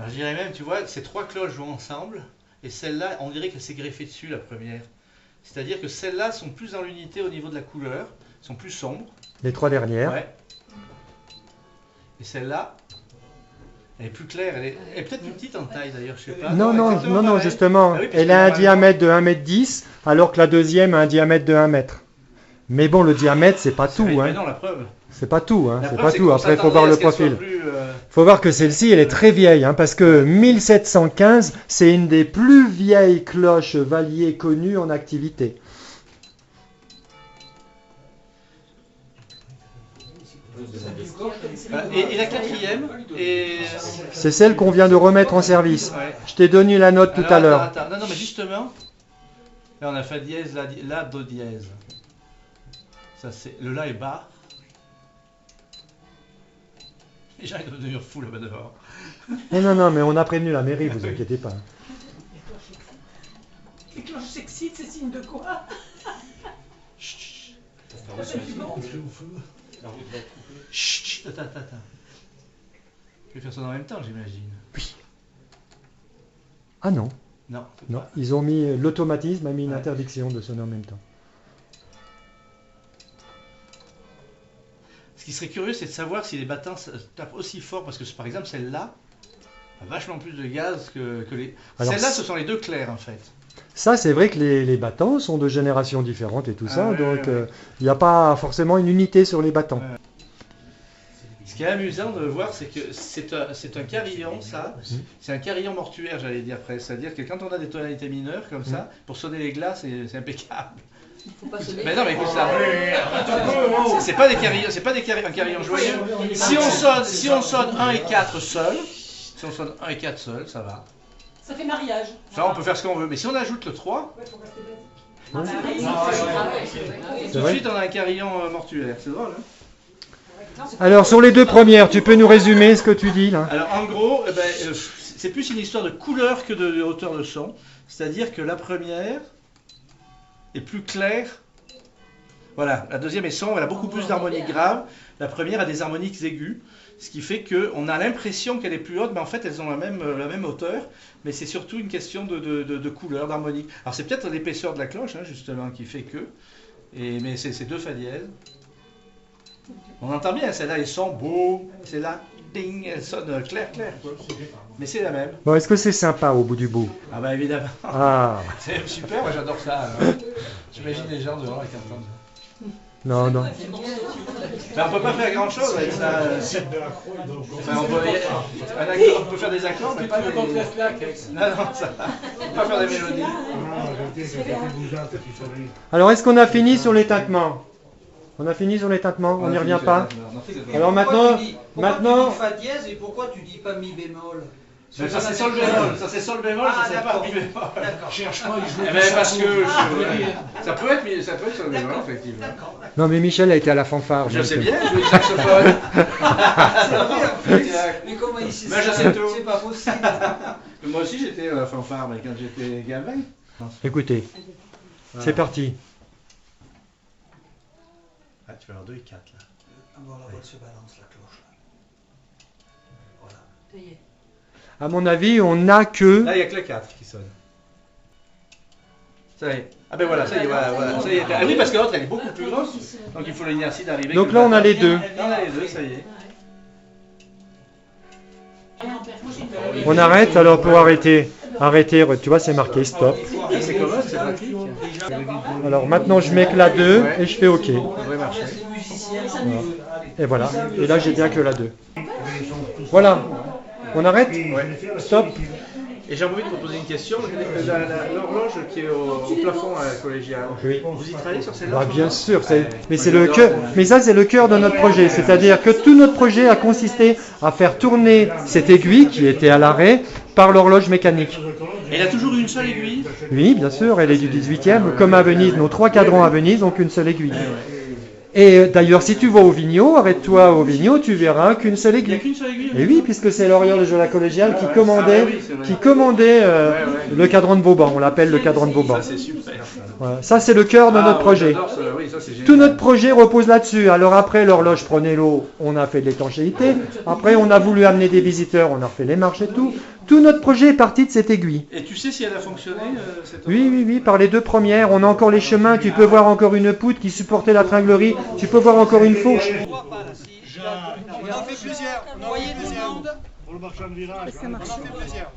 Alors je dirais même, tu vois, ces trois cloches vont ensemble, et celle-là, on dirait qu'elle s'est greffée dessus, la première. C'est-à-dire que celles-là sont plus dans l'unité au niveau de la couleur, sont plus sombres. Les trois dernières. Ouais. Et celle-là, elle est plus claire, elle est peut-être plus petite en taille d'ailleurs, je sais pas. Non, pareil. justement, Ah oui, parce elle que a un normalement- diamètre de 1,10 m, alors que la deuxième a un diamètre de 1 mètre. Mais bon, le diamètre, c'est pas tout, Mais hein. non, la preuve. C'est pas tout, hein. La C'est preuve, pas c'est tout. qu'on Après, il faut voir le s'attendait à ce qu'elle profil. soit plus, Faut voir que celle-ci, elle est très vieille, hein, parce que 1715, c'est une des plus vieilles cloches Valier connues en activité. Et la quatrième, et... C'est celle qu'on vient de remettre en service. Ouais. Je t'ai donné la note tout Alors, à l'heure. attends. Non, mais justement, là on a fa dièse, la, do dièse. Ça c'est, le la est bas. Les gens ils doivent devenir fous là-bas dehors. Non, mais on a prévenu la mairie, vous inquiétez pas. Les cloches s'excitent, c'est signe de quoi? Chut, Ça fait du bon. chut, attends. Je vais faire ça en même temps, j'imagine. Ah non, Non, non, ils ont mis, l'automatisme a mis une interdiction de sonner en même temps. Ce qui serait curieux, c'est de savoir si les battants tapent aussi fort, parce que par exemple celle-là a vachement plus de gaz que les. Alors, Celle-là, ce sont les deux clairs en fait. Ça, c'est vrai que les battants sont de générations différentes et tout ça, ouais, donc ouais. il n'y a pas forcément une unité sur les battants. Ouais. Ce qui est amusant de voir, c'est que c'est un carillon, ça. C'est un carillon mortuaire, j'allais dire presque. C'est-à-dire que quand on a des tonalités mineures comme ça, pour sonner les glaces, c'est impeccable. Faut pas se Mais non, mais écoute ça. C'est pas des carillons, un carillon joyeux. Si on sonne 1 et 4 seuls, ça va. Ça fait mariage. Ça, on peut faire ce qu'on veut. Mais si on ajoute le 3, Ah, bah oui, tout de vrai. suite on a un carillon mortuaire. C'est drôle, hein? Alors, sur les deux premières, tu peux nous résumer ce que tu dis là? Alors en gros, c'est plus une histoire de couleur que de hauteur de son. C'est-à-dire que la première est plus claire. Voilà, la deuxième est sombre, elle a beaucoup plus d'harmoniques graves. La première a des harmoniques aiguës. Ce qui fait qu'on a l'impression qu'elle est plus haute, mais en fait elles ont la même hauteur. Mais c'est surtout une question de couleur, d'harmonique. Alors c'est peut-être l'épaisseur de la cloche, hein, justement, qui fait que. Mais c'est deux fa dièse. On entend bien, celle-là elle sonne boum, celle-là ding, elle sonne clair, quoi. Mais c'est la même. Bon, est-ce que c'est sympa au bout du bout? Ah bah évidemment. Ah, C'est super, moi j'adore ça. Alors. J'imagine les gens dehors qui entendent ça. non. Mais on peut pas faire grand chose avec ça. Enfin, on peut faire des accords, mais pas des... Non, ça. On peut pas faire des mélodies. Alors, est-ce qu'on a fini sur les tintements? On a fini sur les tintements, on n'y revient pas? Alors maintenant, Pourquoi tu dis fa dièse et pourquoi tu dis pas mi bémol? Ça c'est sol bémol, ça c'est sol bémol, ça c'est pas mi bémol. D'accord. Cherche pas, il joue. Eh ben parce que ça peut être sol bémol effectivement. non mais Michel a été à la fanfare. Je donc, sais bien, je joue du saxophone. Mais comment il sait Mais je ça? sais tout. C'est pas possible. Moi aussi j'étais à la fanfare, mais quand j'étais gamin. Écoutez, c'est parti. Ah, tu vas avoir 2 et 4 là. Voilà, elle se balance la cloche. Voilà. Ça y est. À mon avis, on n'a que... Là, il n'y a que le 4 qui sonne. Ça y est. Ah ben voilà, ça y est, voilà. Ça y est. Ah oui, parce que l'autre, elle est beaucoup plus grosse. Donc il faut l'inertie d'arriver. Donc là, on a les deux. Là, on a les deux, ça y est. On arrête, alors pour arrêter, tu vois, c'est marqué stop. Ah, c'est commode, c'est pratique. Alors maintenant, je mets que la 2 et je fais OK. Ça devrait marcher. Et voilà, et là, j'ai bien que la 2. Voilà, on arrête? Stop. Et j'ai envie de te poser une question. L'horloge qui est au plafond collégial, Oui. vous y travaillez sur celle-là? Bah, bien sûr, mais c'est le cœur. Mais ça, c'est le cœur de notre projet. C'est-à-dire que tout notre projet a consisté à faire tourner cette aiguille qui était à l'arrêt par l'horloge mécanique. Et il a toujours eu une seule aiguille? Oui, bien sûr, elle est du 18e. Comme à Venise, nos 3 cadrans à Venise ont qu'une seule aiguille. Et d'ailleurs, si tu vas au Vigno, arrête-toi au Vigno, tu verras qu'une seule Il n'y a aiguille. qu'une seule aiguille? Et oui, puisque c'est l'horloge de la collégiale qui commandait, Ah, oui, c'est vrai. qui commandait Le cadran de Vauban, on l'appelle le cadran de Vauban. Ça, c'est super. Ça. Voilà. Ça, c'est le cœur de Ah, notre ouais, projet. j'adore ça. Oui, ça, c'est génial. Tout notre projet repose là-dessus. Alors après, l'horloge prenait l'eau, on a fait de l'étanchéité. Après, on a voulu amener des visiteurs, on a refait les marches et tout. Tout notre projet est parti de cette aiguille. Et tu sais si elle a fonctionné cette Oui, oui, oui, par les deux premières, on a encore les chemins, tu peux voir encore une poutre qui supportait la tringlerie, tu peux voir encore une fourche. On en fait plusieurs. On en fait plusieurs. Pour le marchand de virage. On en fait plusieurs.